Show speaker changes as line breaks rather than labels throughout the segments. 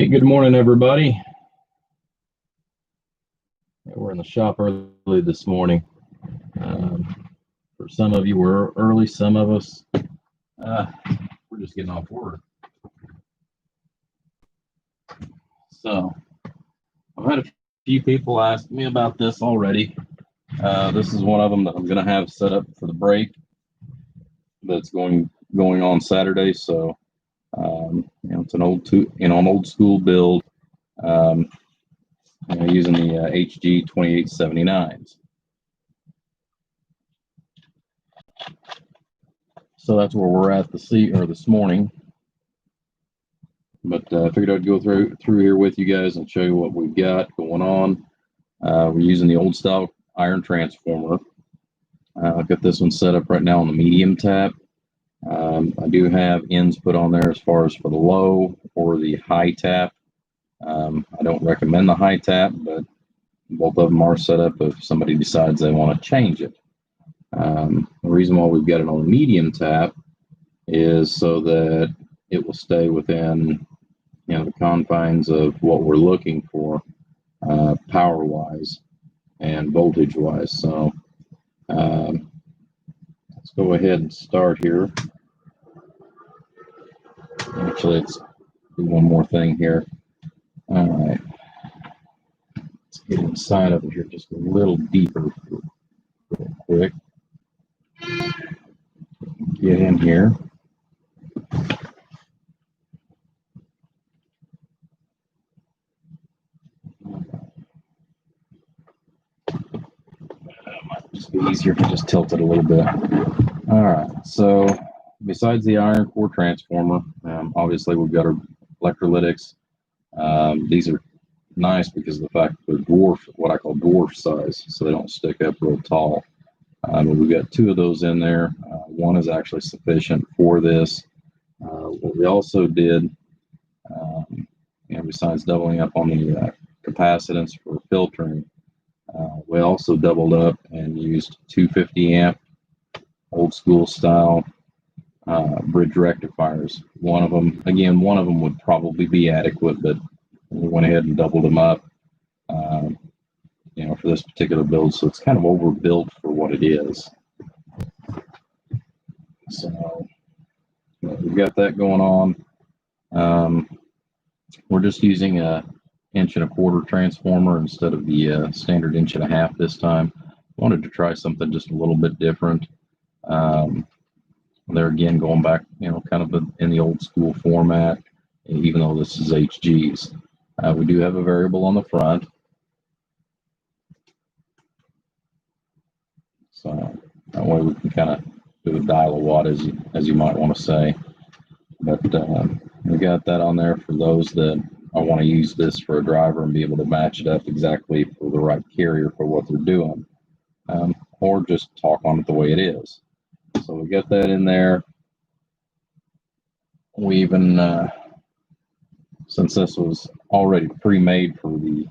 Hey, good morning, everybody. We're in the shop early this morning. For some of you, we're early. Some of us, we're just getting off work. So I've had a few people ask me about this already. This is one of them that I'm going to have set up for the break that's going on Saturday. So it's an old school build. Using the HG 2879s. So that's where we're at this morning. But I figured I'd go through here with you guys and show you what we've got going on. We're using the old style iron transformer. I've got this one set up right now on the medium tap. I do have ends put on there as far as for the low or the high tap. I don't recommend the high tap, but both of them are set up if somebody decides they want to change it. The reason why we've got it on the medium tap is so that it will stay within the confines of what we're looking for power wise and voltage wise. So let's go ahead and start here. Actually, let's do one more thing here. All right, let's get inside of it here just a little deeper real quick. Get in here. Might just be easier if I just tilt it a little bit. All right, so besides the iron core transformer, obviously we've got our electrolytics. These are nice because of the fact that they're what I call dwarf size, so they don't stick up real tall. We've got two of those in there. One is actually sufficient for this. What we also did, besides doubling up on the capacitance for filtering, we also doubled up and used 250 amp old school style bridge rectifiers. One of them would probably be adequate, but we went ahead and doubled them up, for this particular build. So it's kind of overbuilt for what it is. So we've got that going on. We're just using a 1.25 inch transformer instead of the standard 1.5 inch this time. Wanted to try something just a little bit different. There again, going back, kind of in the old school format, even though this is HGs. We do have a variable on the front. So that way we can kind of do a dial a watt, as you might want to say. But we got that on there for those that I want to use this for a driver and be able to match it up exactly for the right carrier for what they're doing, or just talk on it the way it is. So we got that in there. We even, since this was already pre-made for the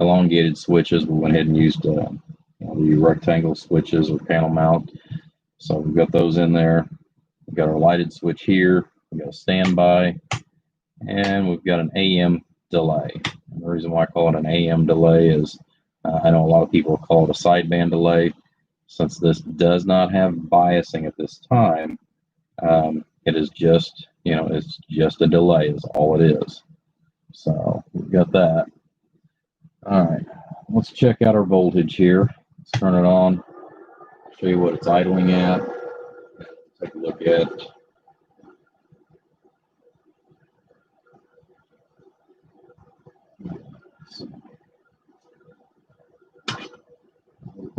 elongated switches, we went ahead and used the rectangle switches or panel mount. So we've got those in there. We've got our lighted switch here. We've got a standby, and we've got an AM delay. And the reason why I call it an AM delay is I know a lot of people call it a sideband delay. Since this does not have biasing at this time, it is just, it's just a delay is all it is. So we've got that. All right, let's check out our voltage here. Let's turn it on, show you what it's idling at. Take a look at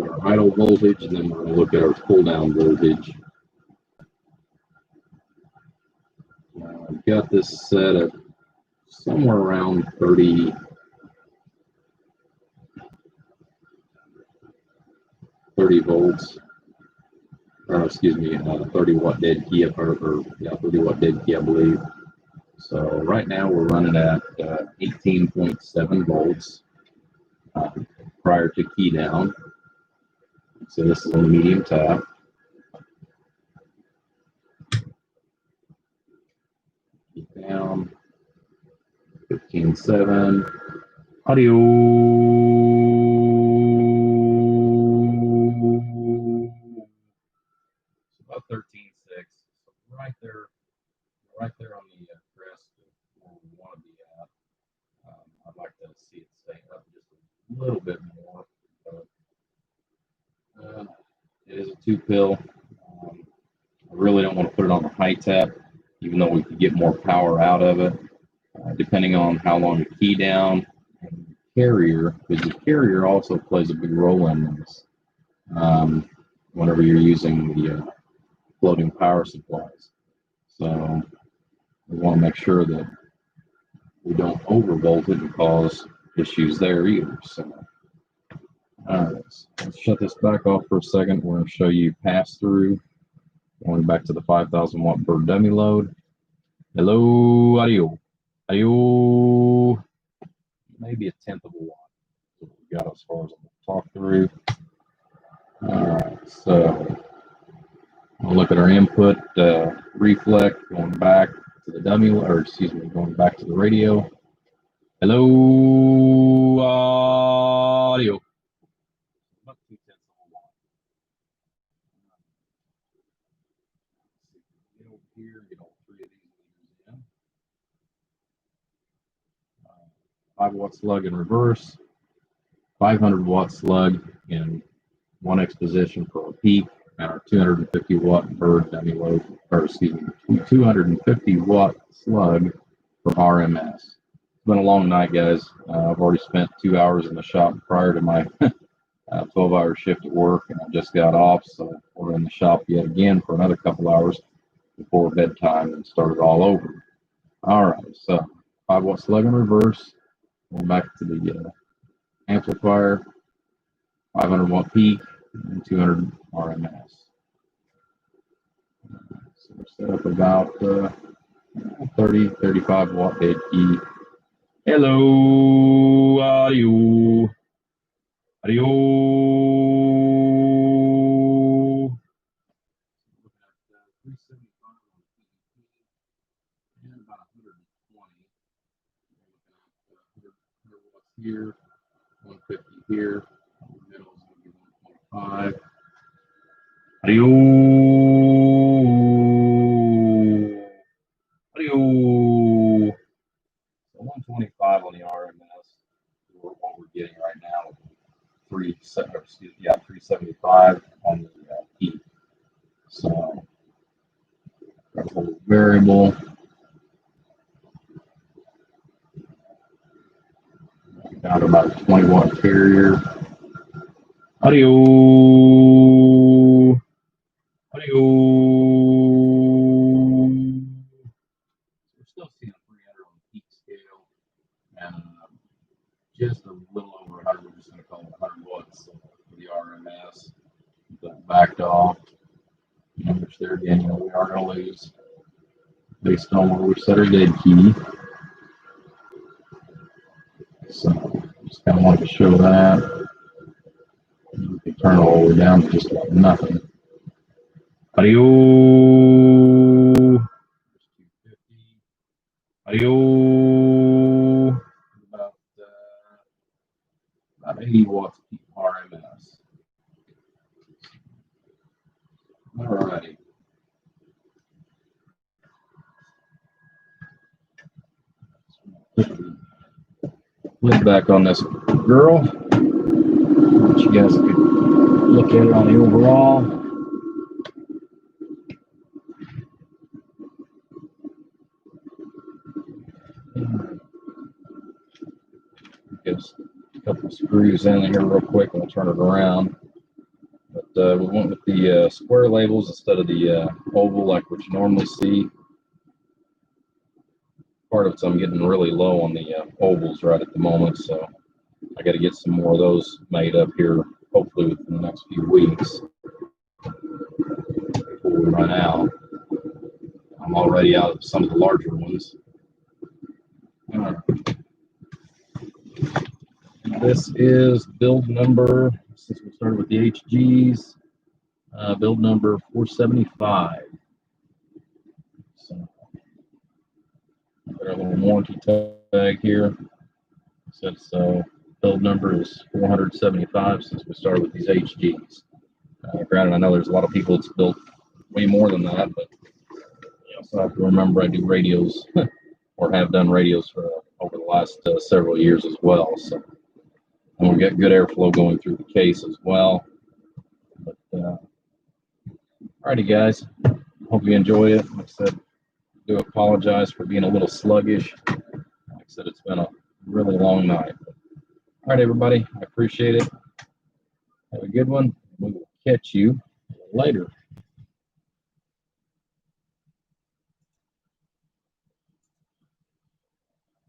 our idle voltage, and then we're going to look at our pull down voltage. I've got this set at somewhere around 30 volts, or excuse me, 30 watt dead key, or 30 watt dead key, I believe. So right now we're running at 18.7 volts prior to key down. So this is on the medium tap. Key down. 15.7. Audio. About 13.6. So right there on the crest of where we want to be at. I'd like to see it stay up just a little bit more. But, it is a 2-pill. I really don't want to put it on the high tap, even though we could get more power out of it, depending on how long the key down and the carrier, because the carrier also plays a big role in this. Whenever you're using the floating power supplies. So we want to make sure that we don't overvolt it and cause issues there either. So, all right, let's shut this back off for a second. We're going to show you pass through, going back to the 5,000 watt per dummy load. Hello, audio, maybe a tenth of a watt. What we got as far as I'm going to talk through. All right, so we'll look at our input reflect going back to the dummy, or excuse me, going back to the radio. Hello, audio. About 2/10 of a watt. Get over here, get all 3 of these meters in. 5 watt slug in reverse, 500 watt slug in 1x position for a peak, and our 250 watt per dummy load, or excuse me, 250 watt slug for RMS. It's been a long night, guys. I've already spent 2 hours in the shop prior to my 12-hour shift at work, and I just got off, so we're in the shop yet again for another couple hours before bedtime and start it all over. All right, so 5 watt slug in reverse, going back to the amplifier, 500 watt peak, and 200 RMS. So we're set up about 35 watt bed key. Hello, audio. Audio. Looking at 375 on PEP and about 120. We're looking at 100 watts here, 150 here. The middle is going to be 125. Audio. Audio. So 125 on the RMS. What we're getting right now is 375 on the peak. So got a little variable. Got about a 20 watt carrier. Audio. Audio. We're still seeing 300 on the peak scale, and just a little over 100. We're just going to call it 100 watts for the RMS. That backed off. Which there again, we are going to lose based on where we set our dead key. So just kind of wanted to show that. You can turn it all the way down to just about nothing. Audio. Audio. About 80 watts peak RMS. All righty. Lid back on this girl. Let you guys could look at it on the overall. Just a couple of screws in here real quick and we'll turn it around. But we went with the square labels instead of the oval like what you normally see. Part of it's I'm getting really low on the ovals right at the moment, so I got to get some more of those made up here, hopefully within the next few weeks before we run out. I'm already out of some of the larger ones. This is build number, since we started with the HGs, build number 475. So, Got our little warranty tag here. Since build number is 475 since we started with these HGs. Granted, I know there's a lot of people that's built way more than that, but you also have to remember I do radios or have done radios for over the last several years as well. So, and we get good airflow going through the case as well. But alrighty, guys. Hope you enjoy it. Like I said, I do apologize for being a little sluggish. Like I said, it's been a really long night. All right, everybody. I appreciate it. Have a good one. We will catch you later.